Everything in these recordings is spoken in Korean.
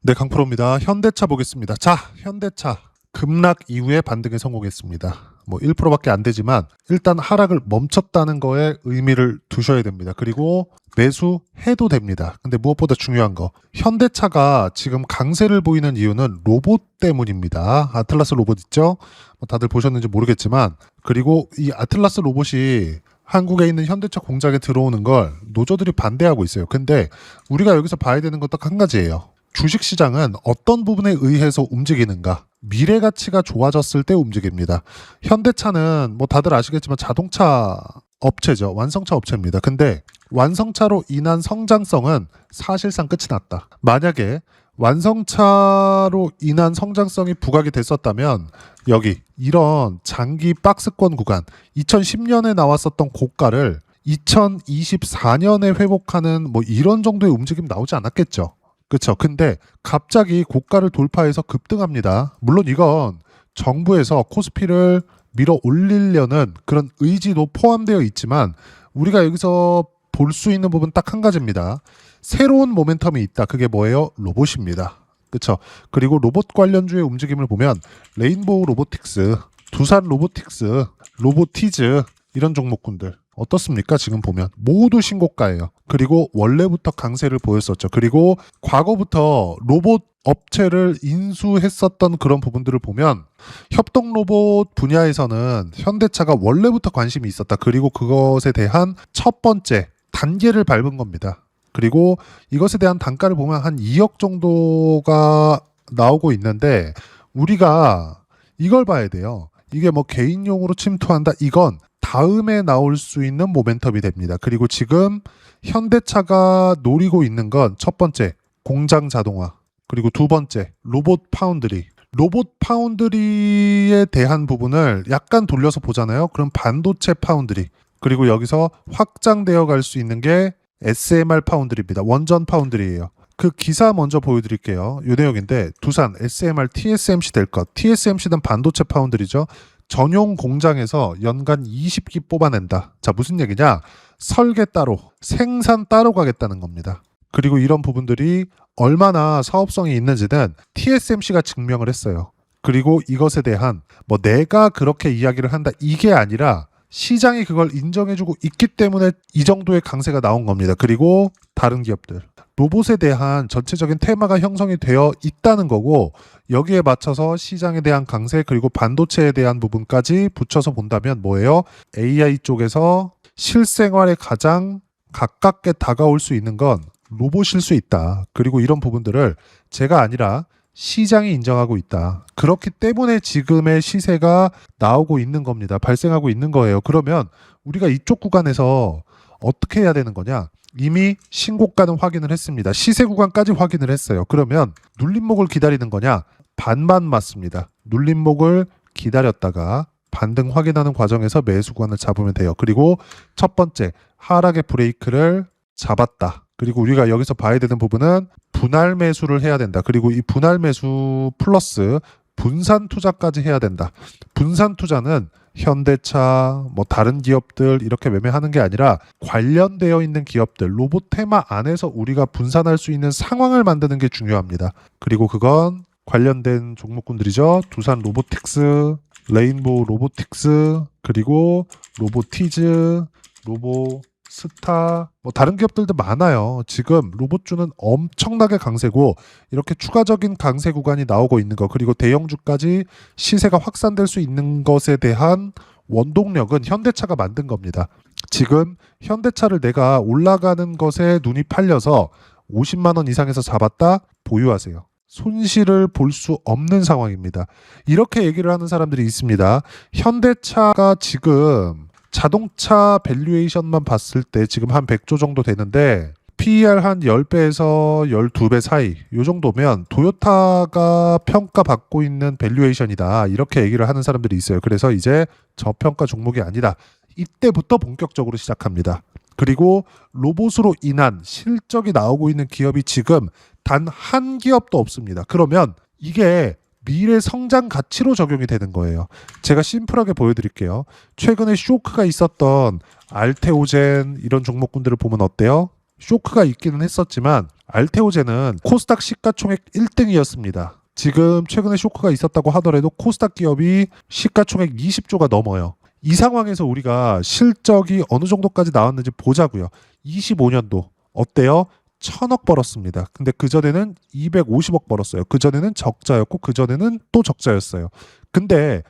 네, 강프로입니다. 현대차 보겠습니다. 자, 현대차 급락 이후에 반등에 성공했습니다. 뭐 1%밖에 안 되지만 일단 하락을 멈췄다는 거에 의미를 두셔야 됩니다. 그리고 매수해도 됩니다. 근데 무엇보다 중요한 거, 현대차가 지금 강세를 보이는 이유는 로봇 때문입니다. 아틀라스 로봇 있죠? 뭐 다들 보셨는지 모르겠지만, 그리고 이 아틀라스 로봇이 한국에 있는 현대차 공장에 들어오는 걸 노조들이 반대하고 있어요. 근데 우리가 여기서 봐야 되는 건 딱 한 가지예요. 주식시장은 어떤 부분에 의해서 움직이는가? 미래 가치가 좋아졌을 때 움직입니다. 현대차는 뭐 다들 아시겠지만 자동차 업체죠. 완성차 업체입니다. 근데 완성차로 인한 성장성은 사실상 끝이 났다. 만약에 완성차로 인한 성장성이 부각이 됐었다면 여기 이런 장기 박스권 구간 2010년에 나왔었던 고가를 2024년에 회복하는 뭐 이런 정도의 움직임 나오지 않았겠죠. 그렇죠. 근데 갑자기 고가를 돌파해서 급등합니다. 물론 이건 정부에서 코스피를 밀어 올리려는 그런 의지도 포함되어 있지만 우리가 여기서 볼 수 있는 부분 딱 한 가지입니다. 새로운 모멘텀이 있다. 그게 뭐예요? 로봇입니다. 그렇죠. 그리고 로봇 관련주의 움직임을 보면 레인보우 로보틱스, 두산 로보틱스, 로보티즈 이런 종목군들 어떻습니까? 지금 보면 모두 신고가예요. 그리고 원래부터 강세를 보였었죠. 그리고 과거부터 로봇 업체를 인수했었던 그런 부분들을 보면 협동 로봇 분야에서는 현대차가 원래부터 관심이 있었다. 그리고 그것에 대한 첫 번째 단계를 밟은 겁니다. 그리고 이것에 대한 단가를 보면 한 2억 정도가 나오고 있는데 우리가 이걸 봐야 돼요. 이게 뭐 개인용으로 침투한다. 이건 다음에 나올 수 있는 모멘텀이 됩니다. 그리고 지금 현대차가 노리고 있는 건 첫 번째 공장 자동화, 그리고 두 번째 로봇 파운드리. 로봇 파운드리에 대한 부분을 약간 돌려서 보잖아요. 그럼 반도체 파운드리. 그리고 여기서 확장되어 갈 수 있는 게 SMR 파운드리입니다. 원전 파운드리예요. 그 기사 먼저 보여드릴게요. 요 내용인데 두산 SMR TSMC 될 것. TSMC는 반도체 파운드리죠. 전용 공장에서 연간 20기 뽑아낸다. 자, 무슨 얘기냐? 설계 따로, 생산 따로 가겠다는 겁니다. 그리고 이런 부분들이 얼마나 사업성이 있는지는 TSMC가 증명을 했어요. 그리고 이것에 대한 뭐 내가 그렇게 이야기를 한다 이게 아니라 시장이 그걸 인정해주고 있기 때문에 이 정도의 강세가 나온 겁니다. 그리고 다른 기업들 로봇에 대한 전체적인 테마가 형성이 되어 있다는 거고 여기에 맞춰서 시장에 대한 강세 그리고 반도체에 대한 부분까지 붙여서 본다면 뭐예요? AI 쪽에서 실생활에 가장 가깝게 다가올 수 있는 건 로봇일 수 있다. 그리고 이런 부분들을 제가 아니라 시장이 인정하고 있다. 그렇기 때문에 지금의 시세가 나오고 있는 겁니다. 발생하고 있는 거예요. 그러면 우리가 이쪽 구간에서 어떻게 해야 되는 거냐? 이미 신고가는 확인을 했습니다. 시세 구간까지 확인을 했어요. 그러면 눌림목을 기다리는 거냐? 반만 맞습니다. 눌림목을 기다렸다가 반등 확인하는 과정에서 매수 구간을 잡으면 돼요. 그리고 첫 번째 하락의 브레이크를 잡았다. 그리고 우리가 여기서 봐야 되는 부분은 분할 매수를 해야 된다. 그리고 이 분할 매수 플러스 분산 투자까지 해야 된다. 분산 투자는 현대차, 뭐 다른 기업들 이렇게 매매하는 게 아니라 관련되어 있는 기업들, 로봇 테마 안에서 우리가 분산할 수 있는 상황을 만드는 게 중요합니다. 그리고 그건 관련된 종목군들이죠. 두산 로보틱스, 레인보우 로보틱스, 그리고 로보티즈, 로보스타, 뭐 다른 기업들도 많아요. 지금 로봇주는 엄청나게 강세고 이렇게 추가적인 강세 구간이 나오고 있는 거 그리고 대형주까지 시세가 확산될 수 있는 것에 대한 원동력은 현대차가 만든 겁니다. 지금 현대차를 내가 올라가는 것에 눈이 팔려서 50만 원 이상에서 잡았다? 보유하세요. 손실을 볼 수 없는 상황입니다. 이렇게 얘기를 하는 사람들이 있습니다. 현대차가 지금 자동차 밸류에이션만 봤을 때 지금 한 100조 정도 되는데 PER 한 10배에서 12배 사이 이 정도면 토요타가 평가받고 있는 밸류에이션이다. 이렇게 얘기를 하는 사람들이 있어요. 그래서 이제 저평가 종목이 아니다. 이때부터 본격적으로 시작합니다. 그리고 로봇으로 인한 실적이 나오고 있는 기업이 지금 단 한 기업도 없습니다. 그러면 이게 미래 성장 가치로 적용이 되는 거예요. 제가 심플하게 보여드릴게요. 최근에 쇼크가 있었던 알테오젠 이런 종목군들을 보면 어때요? 쇼크가 있기는 했었지만 알테오젠은 코스닥 시가총액 1등이었습니다. 지금 최근에 쇼크가 있었다고 하더라도 코스닥 기업이 시가총액 20조가 넘어요. 이 상황에서 우리가 실적이 어느 정도까지 나왔는지 보자고요. 25년도 어때요? 1000억 벌었습니다. 근데 그전에는 250억 벌었어요. 그전에는 적자였고 그전에는 또 적자였어요. 근데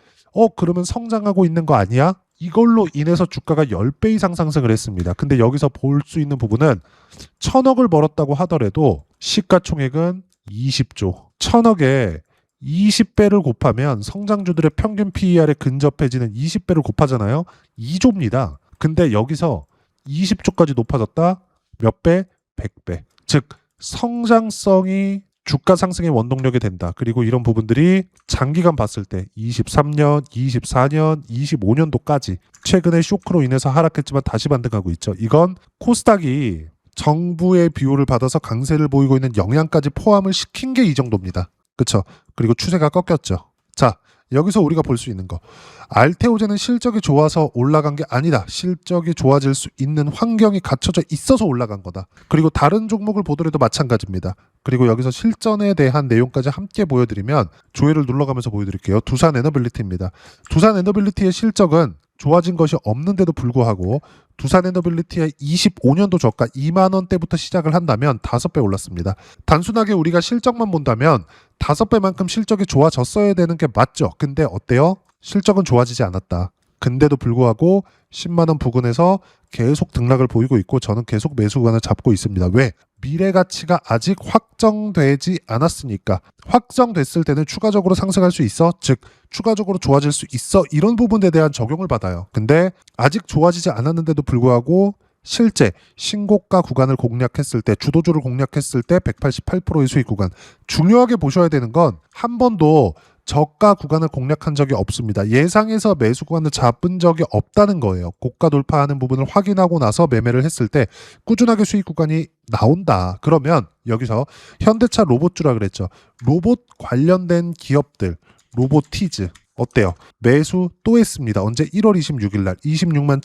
그러면 성장하고 있는 거 아니야? 이걸로 인해서 주가가 10배 이상 상승을 했습니다. 근데 여기서 볼 수 있는 부분은 1000억을 벌었다고 하더라도 시가총액은 20조. 1000억에 20배를 곱하면 성장주들의 평균 PER에 근접해지는 20배를 곱하잖아요. 2조입니다. 근데 여기서 20조까지 높아졌다. 몇 배? 100배. 즉 성장성이 주가 상승의 원동력이 된다. 그리고 이런 부분들이 장기간 봤을 때 23년, 24년, 25년도까지 최근에 쇼크로 인해서 하락했지만 다시 반등하고 있죠. 이건 코스닥이 정부의 비호를 받아서 강세를 보이고 있는 영향까지 포함을 시킨 게 이 정도입니다. 그렇죠? 그리고 추세가 꺾였죠. 자, 여기서 우리가 볼 수 있는 거. 알테오젠은 실적이 좋아서 올라간 게 아니다. 실적이 좋아질 수 있는 환경이 갖춰져 있어서 올라간 거다. 그리고 다른 종목을 보더라도 마찬가지입니다. 그리고 여기서 실전에 대한 내용까지 함께 보여드리면 조회를 눌러가면서 보여드릴게요. 두산에너빌리티입니다. 두산에너빌리티의 실적은 좋아진 것이 없는데도 불구하고 두산에너빌리티의 25년도 저가 2만 원대부터 시작을 한다면 5배 올랐습니다. 단순하게 우리가 실적만 본다면 5배만큼 실적이 좋아졌어야 되는 게 맞죠. 근데 어때요? 실적은 좋아지지 않았다. 근데도 불구하고 10만 원 부근에서 계속 등락을 보이고 있고 저는 계속 매수 구간을 잡고 있습니다. 왜? 미래 가치가 아직 확정되지 않았으니까. 확정됐을 때는 추가적으로 상승할 수 있어. 즉 추가적으로 좋아질 수 있어. 이런 부분에 대한 적용을 받아요. 근데 아직 좋아지지 않았는데도 불구하고 실제 신고가 구간을 공략했을 때 주도주를 공략했을 때 188%의 수익 구간. 중요하게 보셔야 되는 건 한 번도 저가 구간을 공략한 적이 없습니다. 예상에서 매수 구간을 잡은 적이 없다는 거예요. 고가 돌파하는 부분을 확인하고 나서 매매를 했을 때 꾸준하게 수익 구간이 나온다. 그러면 여기서 현대차 로봇주라 그랬죠. 로봇 관련된 기업들, 로보티즈 어때요? 매수 또 했습니다. 언제? 1월 26일 날 26만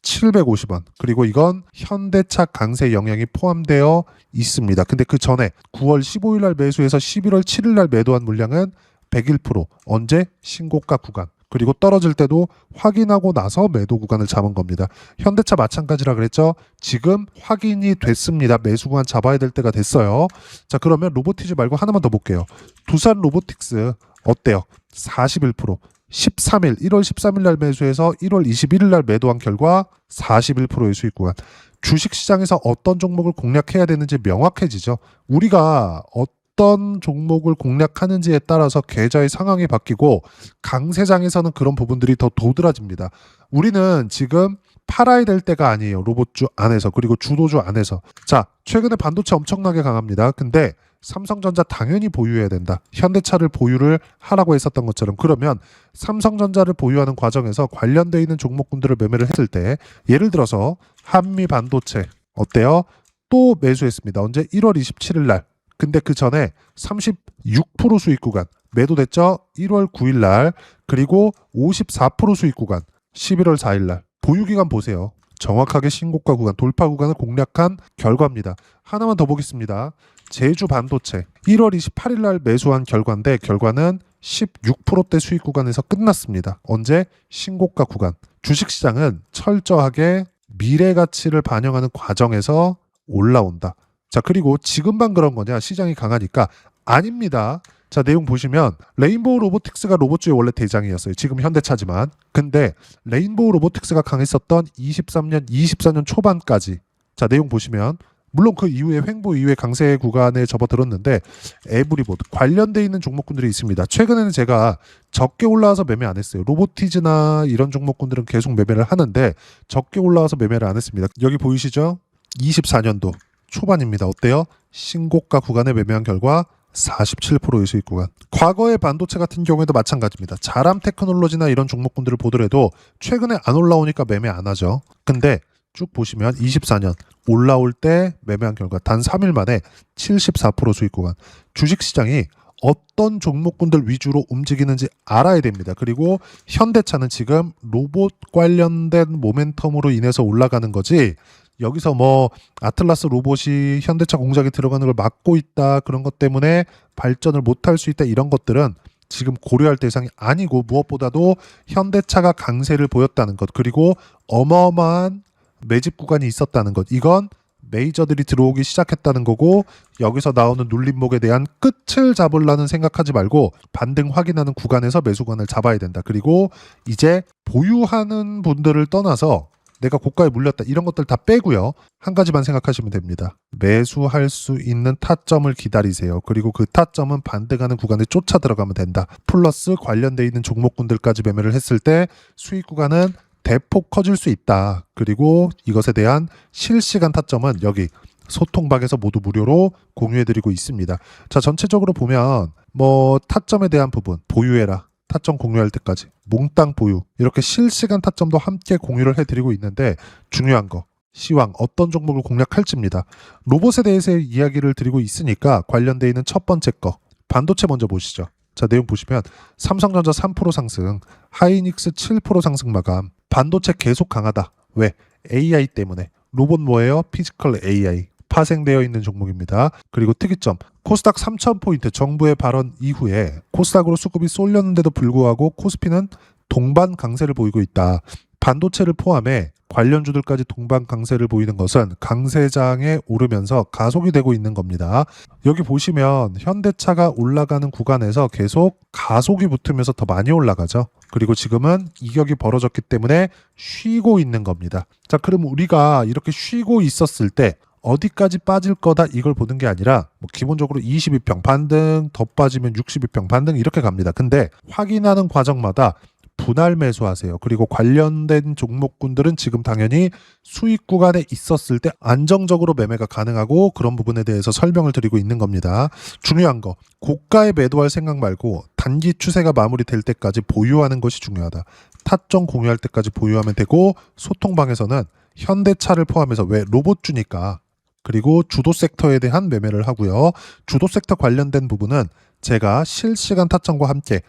1,750원. 그리고 이건 현대차 강세 영향이 포함되어 있습니다. 근데 그 전에 9월 15일 날 매수해서 11월 7일 날 매도한 물량은 101%. 언제? 신고가 구간. 그리고 떨어질 때도 확인하고 나서 매도 구간을 잡은 겁니다. 현대차 마찬가지라 그랬죠. 지금 확인이 됐습니다. 매수 구간 잡아야 될 때가 됐어요. 자, 그러면 로보티즈 말고 하나만 더 볼게요. 두산 로보틱스 어때요? 41%. 13일, 1월 13일 날 매수해서 1월 21일 날 매도한 결과 41%의 수익 구간. 주식시장에서 어떤 종목을 공략해야 되는지 명확해지죠. 우리가 어떤 종목을 공략하는지에 따라서 계좌의 상황이 바뀌고 강세장에서는 그런 부분들이 더 도드라집니다. 우리는 지금 팔아야 될 때가 아니에요. 로봇주 안에서 그리고 주도주 안에서. 자, 최근에 반도체 엄청나게 강합니다. 근데 삼성전자 당연히 보유해야 된다. 현대차를 보유를 하라고 했었던 것처럼. 그러면 삼성전자를 보유하는 과정에서 관련되어 있는 종목군들을 매매를 했을 때 예를 들어서 한미반도체 어때요? 또 매수했습니다. 언제? 1월 27일 날. 근데 그 전에 36% 수익 구간 매도됐죠? 1월 9일 날. 그리고 54% 수익 구간 11월 4일 날. 보유기간 보세요. 정확하게 신고가 구간, 돌파 구간을 공략한 결과입니다. 하나만 더 보겠습니다. 제주 반도체 1월 28일 날 매수한 결과인데 결과는 16%대 수익 구간에서 끝났습니다. 언제? 신고가 구간. 주식시장은 철저하게 미래 가치를 반영하는 과정에서 올라온다. 자, 그리고 지금만 그런 거냐? 시장이 강하니까 아닙니다. 자, 내용 보시면 레인보우 로보틱스가 로봇주의 원래 대장이었어요. 지금 현대차지만. 근데 레인보우 로보틱스가 강했었던 23년, 24년 초반까지. 자, 내용 보시면 물론 그 이후에 횡보 이후에 강세 구간에 접어들었는데 에브리보드 관련돼 있는 종목군들이 있습니다. 최근에는 제가 적게 올라와서 매매 안 했어요. 로보티즈나 이런 종목군들은 계속 매매를 하는데 적게 올라와서 매매를 안 했습니다. 여기 보이시죠? 24년도 초반입니다. 어때요? 신고가 구간에 매매한 결과 47%의 수익 구간. 과거의 반도체 같은 경우에도 마찬가지입니다. 자람 테크놀로지나 이런 종목군들을 보더라도 최근에 안 올라오니까 매매 안 하죠. 근데 쭉 보시면 24년 올라올 때 매매한 결과 단 3일 만에 74% 수익 구간. 주식시장이 어떤 종목군들 위주로 움직이는지 알아야 됩니다. 그리고 현대차는 지금 로봇 관련된 모멘텀으로 인해서 올라가는 거지 여기서 뭐 아틀라스 로봇이 현대차 공장에 들어가는 걸 막고 있다, 그런 것 때문에 발전을 못할 수 있다, 이런 것들은 지금 고려할 대상이 아니고, 무엇보다도 현대차가 강세를 보였다는 것, 그리고 어마어마한 매집 구간이 있었다는 것, 이건 메이저들이 들어오기 시작했다는 거고, 여기서 나오는 눌림목에 대한 끝을 잡으려는 생각하지 말고 반등 확인하는 구간에서 매수관을 잡아야 된다. 그리고 이제 보유하는 분들을 떠나서 내가 고가에 물렸다, 이런 것들 다 빼고요, 한 가지만 생각하시면 됩니다. 매수할 수 있는 타점을 기다리세요. 그리고 그 타점은 반등하는 구간에 쫓아 들어가면 된다. 플러스 관련돼 있는 종목군들까지 매매를 했을 때 수익 구간은 대폭 커질 수 있다. 그리고 이것에 대한 실시간 타점은 여기 소통방에서 모두 무료로 공유해드리고 있습니다. 자, 전체적으로 보면 뭐 타점에 대한 부분 보유해라, 타점 공유할 때까지 몽땅 보유, 이렇게 실시간 타점도 함께 공유를 해드리고 있는데, 중요한 거 시황 어떤 종목을 공략할지입니다. 로봇에 대해서 이야기를 드리고 있으니까 관련돼 있는 첫 번째 거 반도체 먼저 보시죠. 자, 내용 보시면 삼성전자 3% 상승, 하이닉스 7% 상승 마감. 반도체 계속 강하다. 왜? AI 때문에. 로봇 뭐예요? 피지컬 AI. 파생되어 있는 종목입니다. 그리고 특이점, 코스닥 3,000포인트 정부의 발언 이후에 코스닥으로 수급이 쏠렸는데도 불구하고 코스피는 동반 강세를 보이고 있다. 반도체를 포함해 관련주들까지 동반 강세를 보이는 것은 강세장에 오르면서 가속이 되고 있는 겁니다. 여기 보시면 현대차가 올라가는 구간에서 계속 가속이 붙으면서 더 많이 올라가죠. 그리고 지금은 이격이 벌어졌기 때문에 쉬고 있는 겁니다. 자, 그럼 우리가 이렇게 쉬고 있었을 때 어디까지 빠질 거다, 이걸 보는 게 아니라 뭐 기본적으로 22평 반등, 더 빠지면 62평 반등, 이렇게 갑니다. 근데 확인하는 과정마다 분할 매수하세요. 그리고 관련된 종목군들은 지금 당연히 수익 구간에 있었을 때 안정적으로 매매가 가능하고, 그런 부분에 대해서 설명을 드리고 있는 겁니다. 중요한 거, 고가에 매도할 생각 말고 단기 추세가 마무리될 때까지 보유하는 것이 중요하다. 타점 공유할 때까지 보유하면 되고, 소통방에서는 현대차를 포함해서, 왜? 로봇주니까. 그리고 주도 섹터에 대한 매매를 하고요. 주도 섹터 관련된 부분은 제가 실시간 타점과 함께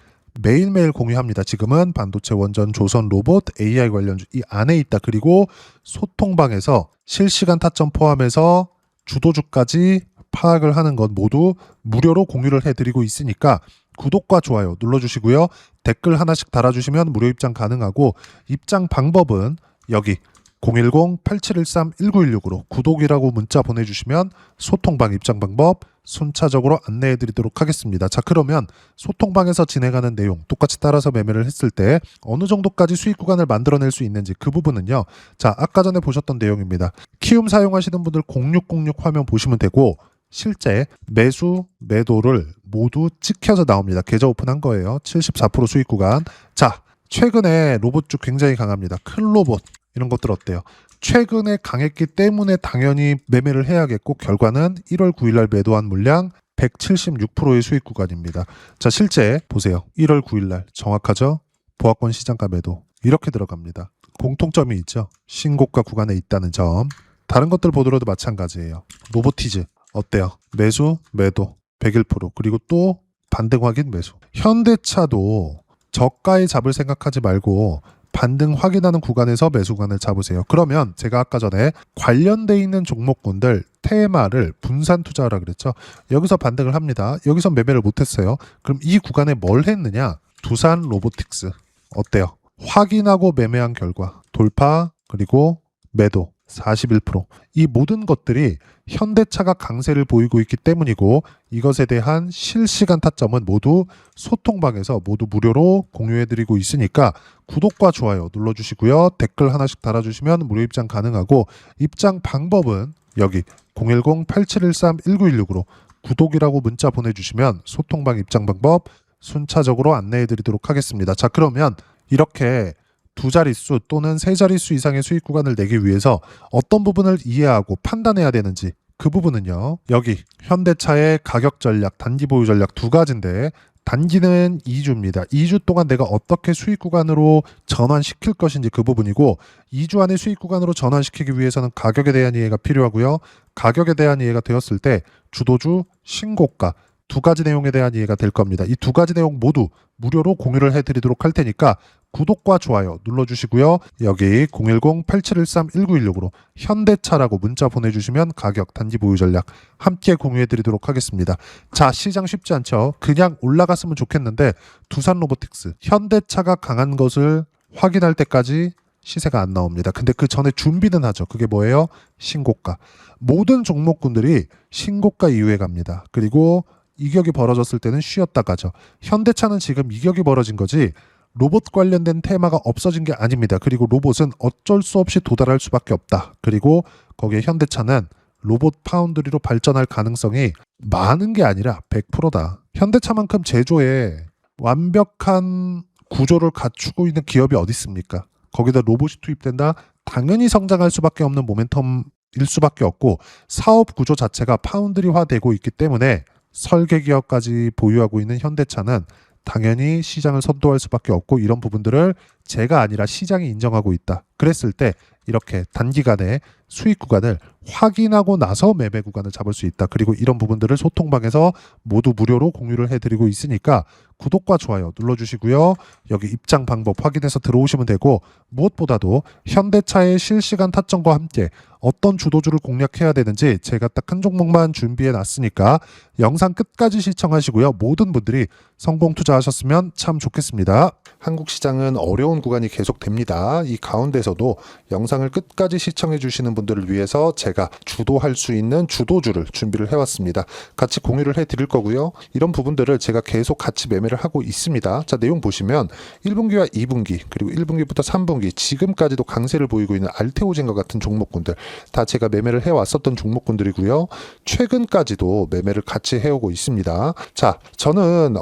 매일매일 공유합니다. 지금은 반도체, 원전, 조선, 로봇, AI 관련주 이 안에 있다. 그리고 소통방에서 실시간 타점 포함해서 주도주까지 파악을 하는 것 모두 무료로 공유를 해드리고 있으니까 구독과 좋아요 눌러주시고요. 댓글 하나씩 달아주시면 무료 입장 가능하고, 입장 방법은 여기 010-8713-1916으로 구독이라고 문자 보내주시면 소통방 입장 방법 순차적으로 안내해드리도록 하겠습니다. 자, 그러면 소통방에서 진행하는 내용 똑같이 따라서 매매를 했을 때 어느 정도까지 수익 구간을 만들어낼 수 있는지, 그 부분은요, 자, 아까 전에 보셨던 내용입니다. 키움 사용하시는 분들 0606 화면 보시면 되고, 실제 매수 매도를 모두 찍혀서 나옵니다. 계좌 오픈한 거예요. 74% 수익 구간. 자, 최근에 로봇주 굉장히 강합니다. 큰 로봇 이런 것들 어때요? 최근에 강했기 때문에 당연히 매매를 해야겠고, 결과는 1월 9일 날 매도한 물량 176%의 수익 구간입니다. 자, 실제 보세요. 1월 9일 날 정확하죠? 보합권 시장가 매도 이렇게 들어갑니다. 공통점이 있죠. 신고가 구간에 있다는 점. 다른 것들 보더라도 마찬가지예요. 로보티즈 어때요? 매수, 매도 101%, 그리고 또 반등 확인 매수. 현대차도 저가에 잡을 생각하지 말고 반등 확인하는 구간에서 매수관을 잡으세요. 그러면 제가 아까 전에 관련돼 있는 종목군들 테마를 분산 투자하라 그랬죠. 여기서 반등을 합니다. 여기서 매매를 못했어요. 그럼 이 구간에 뭘 했느냐? 두산 로보틱스 어때요? 확인하고 매매한 결과 돌파, 그리고 매도 41%. 이 모든 것들이 현대차가 강세를 보이고 있기 때문이고, 이것에 대한 실시간 타점은 모두 소통방에서 모두 무료로 공유해드리고 있으니까 구독과 좋아요 눌러주시고요. 댓글 하나씩 달아주시면 무료 입장 가능하고, 입장 방법은 여기 010-8713-1916으로 구독이라고 문자 보내주시면 소통방 입장 방법 순차적으로 안내해드리도록 하겠습니다. 자, 그러면 이렇게 두 자릿수 또는 세 자릿수 이상의 수익 구간을 내기 위해서 어떤 부분을 이해하고 판단해야 되는지, 그 부분은요, 여기 현대차의 가격 전략, 단기 보유 전략 두 가지인데, 단기는 2주입니다. 2주 동안 내가 어떻게 수익 구간으로 전환시킬 것인지 그 부분이고, 2주 안에 수익 구간으로 전환시키기 위해서는 가격에 대한 이해가 필요하고요. 가격에 대한 이해가 되었을 때 주도주, 신고가 두 가지 내용에 대한 이해가 될 겁니다. 이 두 가지 내용 모두 무료로 공유를 해드리도록 할 테니까 구독과 좋아요 눌러주시고요. 여기 010-8713-1916으로 현대차라고 문자 보내주시면 가격, 단기 보유 전략 함께 공유해드리도록 하겠습니다. 자, 시장 쉽지 않죠. 그냥 올라갔으면 좋겠는데 두산 로보틱스, 현대차가 강한 것을 확인할 때까지 시세가 안 나옵니다. 근데 그 전에 준비는 하죠. 그게 뭐예요? 신고가. 모든 종목군들이 신고가 이후에 갑니다. 그리고 이격이 벌어졌을 때는 쉬었다 가죠. 현대차는 지금 이격이 벌어진 거지 로봇 관련된 테마가 없어진 게 아닙니다. 그리고 로봇은 어쩔 수 없이 도달할 수밖에 없다. 그리고 거기에 현대차는 로봇 파운드리로 발전할 가능성이 많은 게 아니라 100%다. 현대차만큼 제조에 완벽한 구조를 갖추고 있는 기업이 어디 있습니까? 거기다 로봇이 투입된다? 당연히 성장할 수밖에 없는 모멘텀일 수밖에 없고 사업 구조 자체가 파운드리화되고 있기 때문에 설계 기업까지 보유하고 있는 현대차는 당연히 시장을 선도할 수밖에 없고 이런 부분들을 제가 아니라 시장이 인정하고 있다. 그랬을 때 이렇게 단기간에 수익 구간을 확인하고 나서 매매 구간을 잡을 수 있다. 그리고 이런 부분들을 소통방에서 모두 무료로 공유를 해드리고 있으니까 구독과 좋아요 눌러주시고요. 여기 입장 방법 확인해서 들어오시면 되고 무엇보다도 현대차의 실시간 타점과 함께 어떤 주도주를 공략해야 되는지 제가 딱 한 종목만 준비해 놨으니까 영상 끝까지 시청하시고요. 모든 분들이 성공 투자하셨으면 참 좋겠습니다. 한국 시장은 어려운 구간이 계속됩니다. 이 가운데서도 영상을 끝까지 시청해 주시는 분들을 위해서 제가 주도할 수 있는 주도주를 준비를 해왔습니다. 같이 공유를 해드릴 거고요. 이런 부분들을 제가 계속 같이 매매를 하고 있습니다. 자, 내용 보시면 1분기와 2분기 그리고 1분기부터 3분기 지금까지도 강세를 보이고 있는 알테오젠과 같은 종목군들 다 제가 매매를 해왔었던 종목군들이고요. 최근까지도 매매를 같이 해오고 있습니다. 자, 저는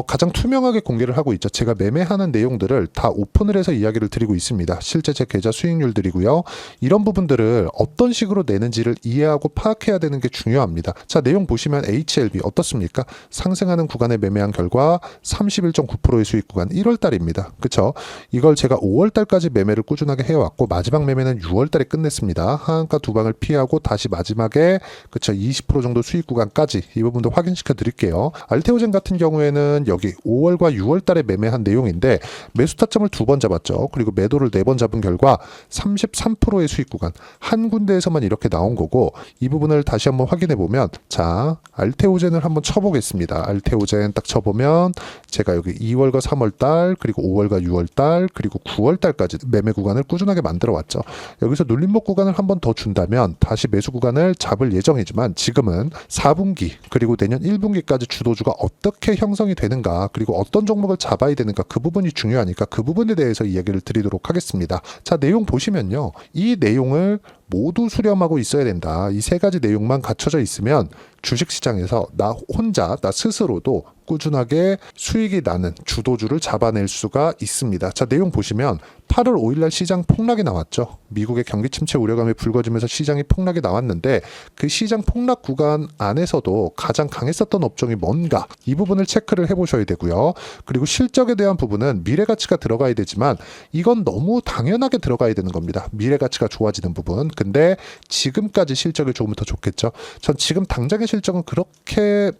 가장 투명하게 공개를 하고 있죠. 제가 매매하는 내용들을 다 오픈을 해서 이야기를 드리고 있습니다. 실제 제 계좌 수익률들이고요. 이런 부분들을 어떤 식으로 내는지를 이해하고 파악해야 되는 게 중요합니다. 자, 내용 보시면 HLB 어떻습니까? 상승하는 구간에 매매한 결과 31.9%의 수익 구간 1월달입니다. 그쵸? 이걸 제가 5월달까지 매매를 꾸준하게 해왔고 마지막 매매는 6월달에 끝냈습니다. 하한가 두 방을 피하고 다시 마지막에 그쵸 20% 정도 수익 구간까지 이 부분도 확인시켜 드릴게요. 알테오젠 같은 경우에는 여기 5월과 6월달에 매매한 내용인데 매수 타점을 2번 잡았죠. 그리고 매도를 4번 잡은 결과 33%의 수익 구간 한 군데에서만 이렇게 나온 거고 이 부분을 다시 한번 확인해 보면 자 알테오젠을 한번 쳐보겠습니다. 알테오젠 딱 쳐보면 제가 여기 2월과 3월달 그리고 5월과 6월달 그리고 9월달까지 매매 구간을 꾸준하게 만들어 왔죠. 여기서 눌림목 구간을 한번 더 준다면 다시 매수 구간을 잡을 예정이지만 지금은 4분기 그리고 내년 1분기까지 주도주가 어떻게 형성이 되는가 그리고 어떤 종목을 잡아야 되는가 그 부분이 중요하니까 그 부분에 대해서 이야기를 드리도록 하겠습니다. 자, 내용 보시면요. 이 내용을 모두 수렴하고 있어야 된다. 이 세 가지 내용만 갖춰져 있으면 주식시장에서 나 혼자 나 스스로도 꾸준하게 수익이 나는 주도주를 잡아낼 수가 있습니다. 자, 내용 보시면 8월 5일날 시장 폭락이 나왔죠. 미국의 경기 침체 우려감이 불거지면서 시장이 폭락이 나왔는데 그 시장 폭락 구간 안에서도 가장 강했었던 업종이 뭔가 이 부분을 체크를 해보셔야 되고요. 그리고 실적에 대한 부분은 미래가치가 들어가야 되지만 이건 너무 당연하게 들어가야 되는 겁니다. 미래가치가 좋아지는 부분. 근데 지금까지 실적이 좋으면 더 좋겠죠. 전 지금 당장의 실적은 그렇게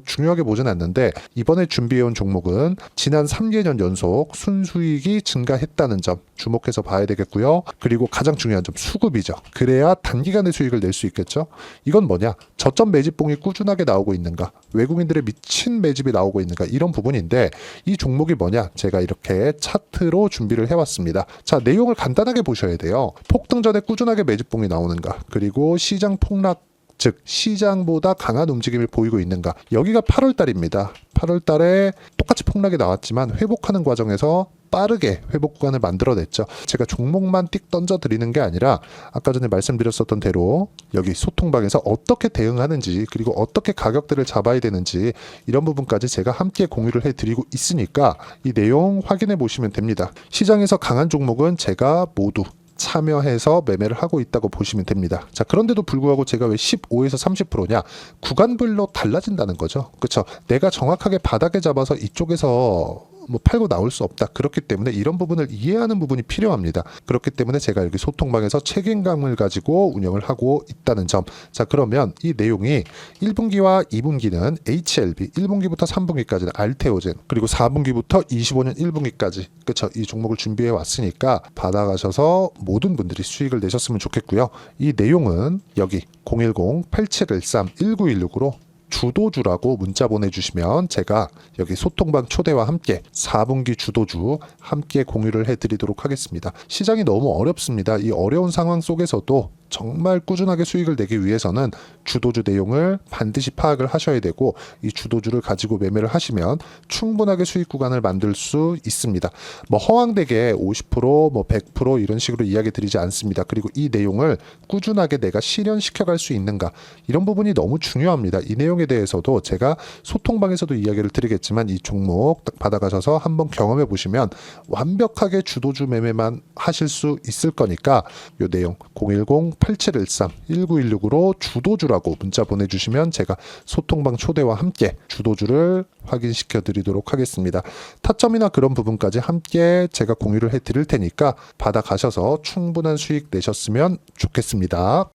중요하게 보진 않는데 이번에 준비해온 종목은 지난 3개년 연속 순수익이 증가했다는 점 주목해서 봐야 되겠고요. 그리고 가장 중요한 점 수급이죠. 그래야 단기간에 수익을 낼 수 있겠죠. 이건 뭐냐? 저점 매집봉이 꾸준하게 나오고 있는가? 외국인들의 미친 매집이 나오고 있는가? 이런 부분인데 이 종목이 뭐냐? 제가 이렇게 차트로 준비를 해왔습니다. 자, 내용을 간단하게 보셔야 돼요. 폭등 전에 꾸준하게 매집봉이 나오는가? 그리고 시장 폭락 즉 시장보다 강한 움직임을 보이고 있는가. 여기가 8월 달입니다. 8월 달에 똑같이 폭락이 나왔지만 회복하는 과정에서 빠르게 회복 구간을 만들어냈죠. 제가 종목만 띡 던져드리는 게 아니라 아까 전에 말씀드렸었던 대로 여기 소통방에서 어떻게 대응하는지 그리고 어떻게 가격대를 잡아야 되는지 이런 부분까지 제가 함께 공유를 해드리고 있으니까 이 내용 확인해 보시면 됩니다. 시장에서 강한 종목은 제가 모두 참여해서 매매를 하고 있다고 보시면 됩니다. 자, 그런데도 불구하고 제가 왜 15에서 30%냐? 구간별로 달라진다는 거죠. 그렇죠? 내가 정확하게 바닥에 잡아서 이쪽에서 뭐 팔고 나올 수 없다. 그렇기 때문에 이런 부분을 이해하는 부분이 필요합니다. 그렇기 때문에 제가 여기 소통방에서 책임감을 가지고 운영을 하고 있다는 점. 자, 그러면 이 내용이 1분기와 2분기는 HLB, 1분기부터 3분기까지는 알테오젠, 그리고 4분기부터 25년 1분기까지 그쵸, 이 종목을 준비해 왔으니까 받아가셔서 모든 분들이 수익을 내셨으면 좋겠고요. 이 내용은 여기 010-8713-1916으로 주도주라고 문자 보내주시면 제가 여기 소통방 초대와 함께 4분기 주도주 함께 공유를 해드리도록 하겠습니다. 시장이 너무 어렵습니다. 이 어려운 상황 속에서도 정말 꾸준하게 수익을 내기 위해서는 주도주 내용을 반드시 파악을 하셔야 되고, 이 주도주를 가지고 매매를 하시면 충분하게 수익 구간을 만들 수 있습니다. 뭐 허황되게 50%, 뭐 100% 이런 식으로 이야기 드리지 않습니다. 그리고 이 내용을 꾸준하게 내가 실현시켜 갈 수 있는가, 이런 부분이 너무 중요합니다. 이 내용에 대해서도 제가 소통방에서도 이야기를 드리겠지만 이 종목 딱 받아가셔서 한번 경험해 보시면 완벽하게 주도주 매매만 하실 수 있을 거니까 이 내용 010-8713-1916으로 주도주라고 문자 보내주시면 제가 소통방 초대와 함께 주도주를 확인시켜 드리도록 하겠습니다. 타점이나 그런 부분까지 함께 제가 공유를 해 드릴 테니까 받아가셔서 충분한 수익 내셨으면 좋겠습니다.